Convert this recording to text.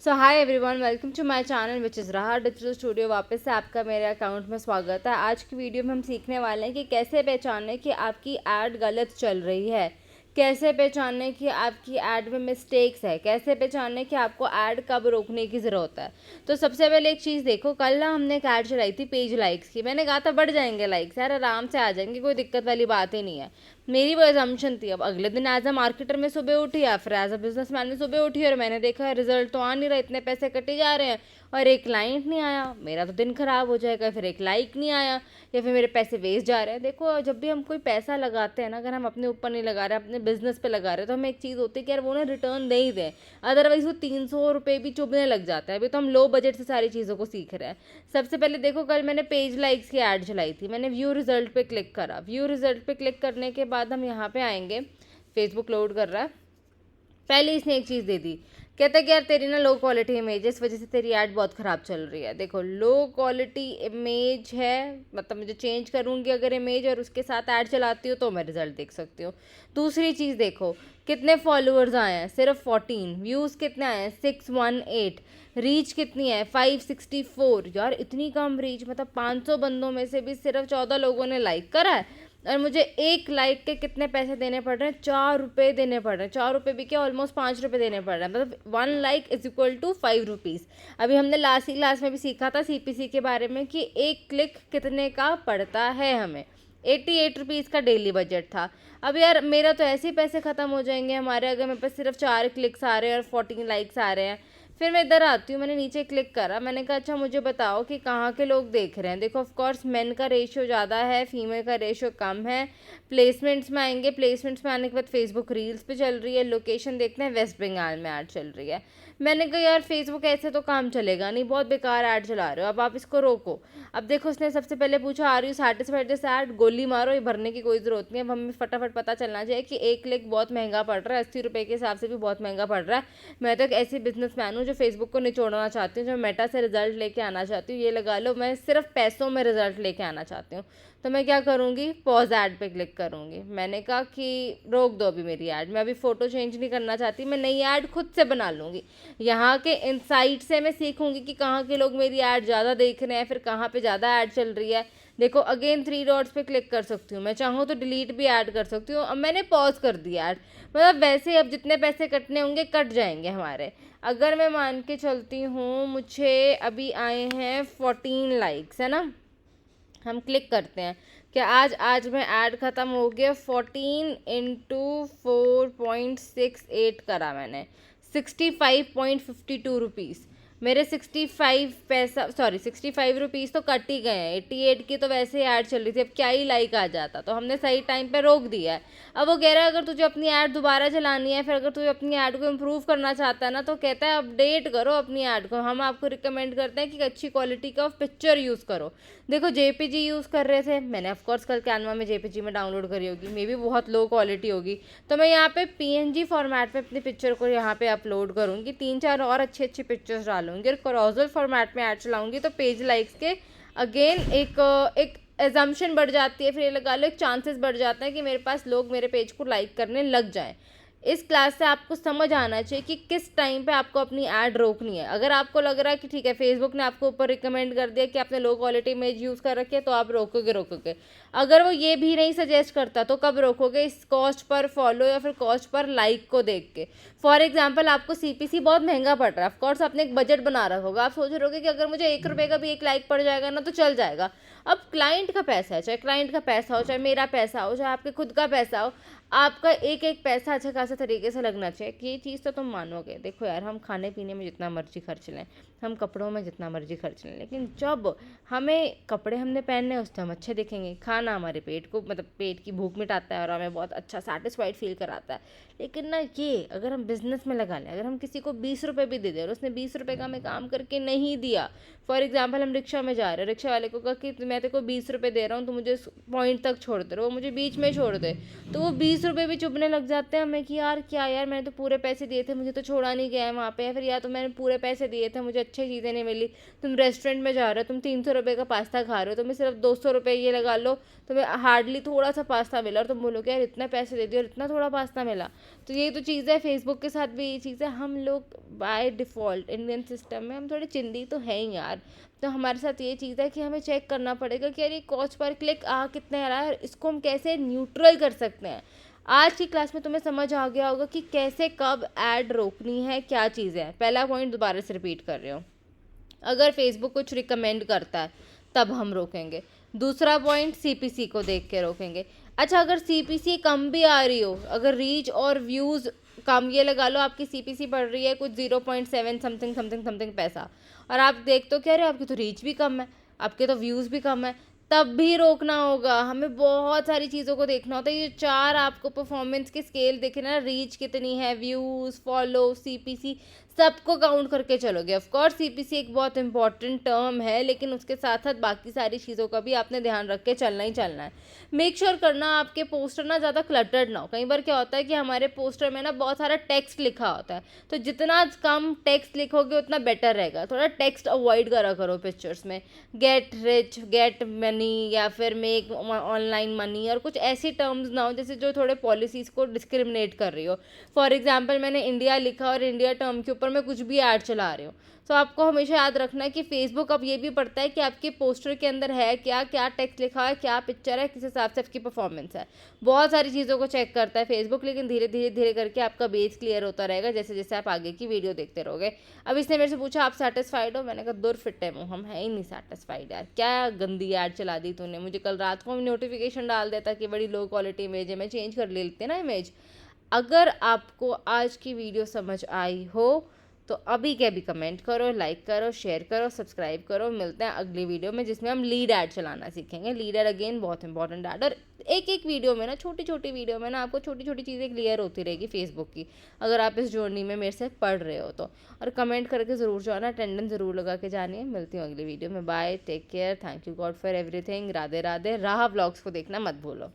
So hi everyone, welcome to my channel which is Raha digital studio. वापस से आपका मेरे अकाउंट में स्वागत है। आज की वीडियो में हम सीखने वाले हैं कि कैसे पहचानें कि आपकी ऐड गलत चल रही है, कैसे पहचानें कि आपकी ऐड में मिस्टेक्स है, कैसे पहचानें कि आपको ऐड कब रोकने की ज़रूरत है। तो सबसे पहले एक चीज़ देखो, कल ना हमने एक ऐड चलाई थी पेज लाइक्स की। मैंने कहा था बढ़ जाएंगे लाइक्स, यार आराम से आ जाएंगे, कोई दिक्कत वाली बात ही नहीं है। मेरी वो एजम्पशन थी। अब अगले दिन एज अ मार्केटर में सुबह उठी या फिर एज अ बिजनेसमैन में सुबह उठी और मैंने देखा रिजल्ट तो आ नहीं रहा, इतने पैसे कटे जा रहे हैं और एक क्लाइंट नहीं आया। मेरा तो दिन खराब हो जाएगा, फिर एक लाइक नहीं आया या फिर मेरे पैसे वेस्ट जा रहे हैं। देखो, जब भी हम कोई पैसा लगाते हैं ना, अगर हम अपने ऊपर नहीं लगा रहे, अपने बिजनेस पे लगा रहे हैं, तो हमें एक चीज़ होती है कि यार वो ना रिटर्न दे ही दें, अदरवाइज वो 300 रुपये भी चुभने लग जाता है। अभी तो हम लो बजट से सारी चीज़ों को सीख रहे हैं। सबसे पहले देखो, कल मैंने पेज लाइक्स की ऐड चलाई थी। मैंने व्यू रिजल्ट पे क्लिक करा। व्यू रिजल्ट पे क्लिक करने के बाद हम यहाँ पे आएंगे, फेसबुक लोड कर रहा है। पहले इसने एक चीज़ दे दी, कहता है कि यार तेरी ना लो क्वालिटी इमेज है, इस वजह से तेरी ऐड बहुत ख़राब चल रही है। देखो, लो क्वालिटी इमेज है, मतलब मुझे चेंज करूँगी अगर इमेज और उसके साथ ऐड चलाती हूँ तो मैं रिजल्ट देख सकती हूँ। दूसरी चीज़ देखो, कितने फॉलोअर्स आए हैं, सिर्फ 14। व्यूज़ कितने आए हैं, 618। रीच कितनी है, 564। यार इतनी कम रीच, मतलब 500 बंदों में से भी सिर्फ 14 लोगों ने लाइक करा है और मुझे एक लाइक के कितने पैसे देने पड़ रहे हैं, 4 रुपये देने पड़ रहे हैं। 4 रुपये भी क्या, ऑलमोस्ट 5 रुपये देने पड़ रहे हैं। मतलब 1 like is equal to 5 rupees. अभी हमने लास्ट क्लास में भी सीखा था सीपीसी के बारे में कि एक क्लिक कितने का पड़ता है हमें। 88 रुपीज़ का डेली बजट था। अब यार मेरा तो ऐसे ही पैसे ख़त्म हो जाएंगे हमारे, अगर मेरे पास सिर्फ 4 क्लिक्स आ रहे हैं और 14 लाइक्स आ रहे हैं। फिर मैं इधर आती हूँ, मैंने नीचे क्लिक करा, मैंने कहा अच्छा मुझे बताओ कि कहाँ के लोग देख रहे हैं। देखो, ऑफ कोर्स मेन का रेशियो ज़्यादा है, फीमेल का रेशियो कम है। प्लेसमेंट्स में आएंगे, प्लेसमेंट्स में आने के बाद फेसबुक रील्स पे चल रही है। लोकेशन देखते हैं, वेस्ट बंगाल में ऐड चल रही है। मैंने कहा यार फेसबुक ऐसे तो काम चलेगा नहीं, बहुत बेकार ऐड चला रहे हो, अब आप इसको रोको। अब देखो, उसने सबसे पहले पूछा are you satisfied this ad, गोली मारो, ये भरने की कोई ज़रूरत नहीं है। अब हमें फटाफट पता चलना चाहिए कि एक क्लिक बहुत महंगा पड़ रहा है, 80 रुपये के हिसाब से भी बहुत महंगा पड़ रहा है। मैं तो एक ऐसी बिजनेसमैन हूँ जो फेसबुक को निचोड़ना चाहती हूँ, जो मेटा से रिजल्ट लेके आना चाहती हूँ। ये लगा लो, मैं सिर्फ पैसों में रिजल्ट लेके आना चाहती हूँ। तो मैं क्या करूँगी, पॉज ऐड पे क्लिक करूँगी। मैंने कहा कि रोक दो अभी मेरी ऐड, मैं अभी फ़ोटो चेंज नहीं करना चाहती, मैं नई ऐड खुद से बना लूँगी। यहाँ के इनसाइट से मैं सीखूँगी कि कहाँ के लोग मेरी ऐड ज़्यादा देख रहे हैं, फिर कहाँ पे ज़्यादा ऐड चल रही है। देखो, अगेन 3 डॉट्स पे क्लिक कर सकती हूँ, मैं चाहूँ तो डिलीट भी ऐड कर सकती हूँ। अब मैंने पॉज कर दिया ऐड, मतलब वैसे अब जितने पैसे कटने होंगे कट जाएंगे हमारे। अगर मैं मान के चलती हूँ, मुझे अभी आए हैं 14 लाइक्स, है ना। हम क्लिक करते हैं कि आज में ऐड ख़त्म हो गया। 14 इंटू 4.68 करा मैंने, 65.52 रुपीज़। मेरे 65 रुपीज़ तो कट ही गए हैं। 88 की तो वैसे ही ऐड चल रही थी, अब क्या ही लाइक आ जाता। तो हमने सही टाइम पे रोक दिया है। अब वो कह रहा है अगर तुझे अपनी ऐड दोबारा चलानी है, फिर अगर तुझे अपनी ऐड को इम्प्रूव करना चाहता है ना, तो कहता है अपडेट करो अपनी ऐड को। हम आपको रिकमेंड करते हैं कि अच्छी क्वालिटी का पिक्चर यूज़ करो। देखो, जेपीजी यूज़ कर रहे थे, मैंने ऑफकोर्स कल कैनवा में जेपीजी में डाउनलोड करी होगी, मे बी बहुत लो क्वालिटी होगी। तो मैं यहाँ पे पीएनजी फॉर्मेट में अपनी पिक्चर को यहाँ पे अपलोड करूँगी, 3-4 और अच्छी पिक्चर्स डालूंगी और कॉरोजल फॉर्मेट में ऐड चलाऊँगी। तो पेज लाइक्स के अगेन एक एजम्पशन बढ़ जाती है, फिर ये लगा लो एक चांसेस बढ़ जाता है कि मेरे पास लोग मेरे पेज को लाइक करने लग जाएं। इस क्लास से आपको समझ आना चाहिए कि किस टाइम पे आपको अपनी ऐड रोकनी है। अगर आपको लग रहा है कि ठीक है, फेसबुक ने आपको ऊपर रिकमेंड कर दिया कि आपने लो क्वालिटी इमेज यूज़ कर रखी है, तो आप रोकोगे। अगर वो ये भी नहीं सजेस्ट करता तो कब रोकोगे, इस कॉस्ट पर फॉलो या फिर कॉस्ट पर लाइक को देख के। फॉर एग्जाम्पल, आपको सीपीसी बहुत महंगा पड़ रहा है, ऑफकोर्स आपने एक बजट बना रखा होगा, आप सोच रहे होगे कि अगर मुझे 1 रुपये का भी एक लाइक पड़ जाएगा ना तो चल जाएगा। अब क्लाइंट का पैसा है, चाहे क्लाइंट का पैसा हो, चाहे मेरा पैसा हो, चाहे आपके खुद का पैसा हो, आपका एक एक पैसा अच्छा खासा तरीके से लगना चाहिए कि ये चीज़ तो तुम मानोगे। देखो यार, हम खाने पीने में जितना मर्जी खर्च लें, हम कपड़ों में जितना मर्जी खर्च लें, लेकिन जब हमें कपड़े हमने पहनने हैं उस तो हम अच्छे दिखेंगे। खाना हमारे पेट को, मतलब पेट की भूख मिटाता है और हमें बहुत अच्छा सेटिस्फाइड फील कराता है। लेकिन ना, ये अगर हम बिज़नेस में लगा लें, अगर हम किसी को 20 रुपये भी दे दें और उसने 20 रुपये का हमें काम करके नहीं दिया। फॉर एग्जाम्पल, हम रिक्शा में जा रहे हैं, रिक्शा वाले को कहा कि मैं तेरे को 20 रुपये दे रहा हूँ, तो मुझे इस पॉइंट तक छोड़ दे, वो मुझे बीच में छोड़ दे, तो वो 20 ₹30 भी चुभने लग जाते हैं हमें कि यार क्या यार, मैंने तो पूरे पैसे दिए थे, मुझे तो छोड़ा नहीं गया है वहाँ पे, या फिर या तो मैंने पूरे पैसे दिए थे, मुझे अच्छी चीज़ें नहीं मिली। तुम रेस्टोरेंट में जा रहे हो, तुम ₹300 का पास्ता खा रहे हो, तुम्हें सिर्फ ₹200 ये लगा लो, तुम्हें हार्डली थोड़ा सा पास्ता मिला और तुम बोलोगे यार इतना पैसे दे दिए और इतना थोड़ा पास्ता मिला। तो ये तो चीज़ है, फेसबुक के साथ भी ये चीज़ है। हम लोग बाय डिफ़ॉल्ट इंडियन सिस्टम में हम थोड़े चिंदी तो हैं ही यार। तो हमारे साथ ये चीज़ है कि हमें चेक करना पड़ेगा कि यार ये कॉस्ट पर क्लिक कितने आ रहा है और इसको हम कैसे न्यूट्रल कर सकते हैं। आज की क्लास में तुम्हें समझ आ गया होगा कि कैसे कब ऐड रोकनी है, क्या चीज़ है। पहला पॉइंट दोबारा से रिपीट कर रही हूँ, अगर फेसबुक कुछ रिकमेंड करता है तब हम रोकेंगे। दूसरा पॉइंट, सीपीसी को देख के रोकेंगे। अच्छा, अगर सीपीसी कम भी आ रही हो, अगर रीच और व्यूज़ कम, ये लगा लो आपकी सीपीसी बढ़ रही है कुछ 0.7 समथिंग समथिंग समथिंग पैसा, और आप देखते हो कह रहे आपकी तो रीच भी कम है, आपके तो व्यूज़ भी कम है, तब भी रोकना होगा। हमें बहुत सारी चीज़ों को देखना होता है। ये 4 आपको परफॉर्मेंस के स्केल देखना, रीच कितनी है, व्यूज़, फॉलो, सीपीसी, सबको काउंट करके चलोगे। ऑफ कोर्स सीपीसी एक बहुत इंपॉर्टेंट टर्म है, लेकिन उसके साथ साथ बाकी सारी चीज़ों का भी आपने ध्यान रख के चलना ही चलना है। मेक श्योर करना आपके पोस्टर ना ज़्यादा क्लटर्ड ना हो। कई बार क्या होता है कि हमारे पोस्टर में ना बहुत सारा टेक्स्ट लिखा होता है, तो जितना कम टेक्स्ट लिखोगे उतना बेटर रहेगा। थोड़ा टेक्स्ट अवॉइड करा करो पिक्चर्स में। गेट रिच, गेट मनी, या फिर मेक ऑनलाइन मनी, और कुछ ऐसी टर्म्स ना हो जैसे जो थोड़े पॉलिसीज़ को डिस्क्रिमिनेट कर रही हो। फॉर एग्जाम्पल मैंने इंडिया लिखा और इंडिया टर्म के ऊपर मैं कुछ भी ऐड चला रही हूँ। तो आपको हमेशा याद रखना है कि फेसबुक अब ये भी पढ़ता है कि आपके पोस्टर के अंदर है क्या, क्या टेक्स्ट लिखा है, क्या पिक्चर है, किस हिसाब से आपकी परफॉर्मेंस है। बहुत सारी चीज़ों को चेक करता है फेसबुक, लेकिन धीरे धीरे धीरे करके आपका बेस क्लियर होता रहेगा जैसे जैसे आप आगे की वीडियो देखते रहोगे। अब इसने मेरे से पूछा आप सेटिस्फाइड हो, मैंने कहा दूर फिटे मुँह, हम है ही नहीं सेटिस्फाइड यार, क्या गंदी ऐड चला दी तूने। मुझे कल रात को नोटिफिकेशन डाल देता कि बड़ी लो क्वालिटी इमेज है, मैं चेंज कर लेते ना इमेज। अगर आपको आज की वीडियो समझ आई हो तो अभी के अभी कमेंट करो, लाइक करो, शेयर करो, सब्सक्राइब करो। मिलते हैं अगली वीडियो में जिसमें हम लीड ऐड चलाना सीखेंगे। लीड ऐड अगेन बहुत इंपॉर्टेंट ऐड, और एक एक वीडियो में ना, छोटी छोटी वीडियो में ना आपको छोटी छोटी चीज़ें क्लियर होती रहेगी फेसबुक की, अगर आप इस जर्नी में मेरे से पढ़ रहे हो तो। और कमेंट करके ज़रूर जाना, अटेंडेंस ज़रूर लगा के जानिए। मिलती हूँ अगली वीडियो में। Bye, take care, thank you God for everything, Radhe Radhe. Raha vlogs को देखना मत भूलो।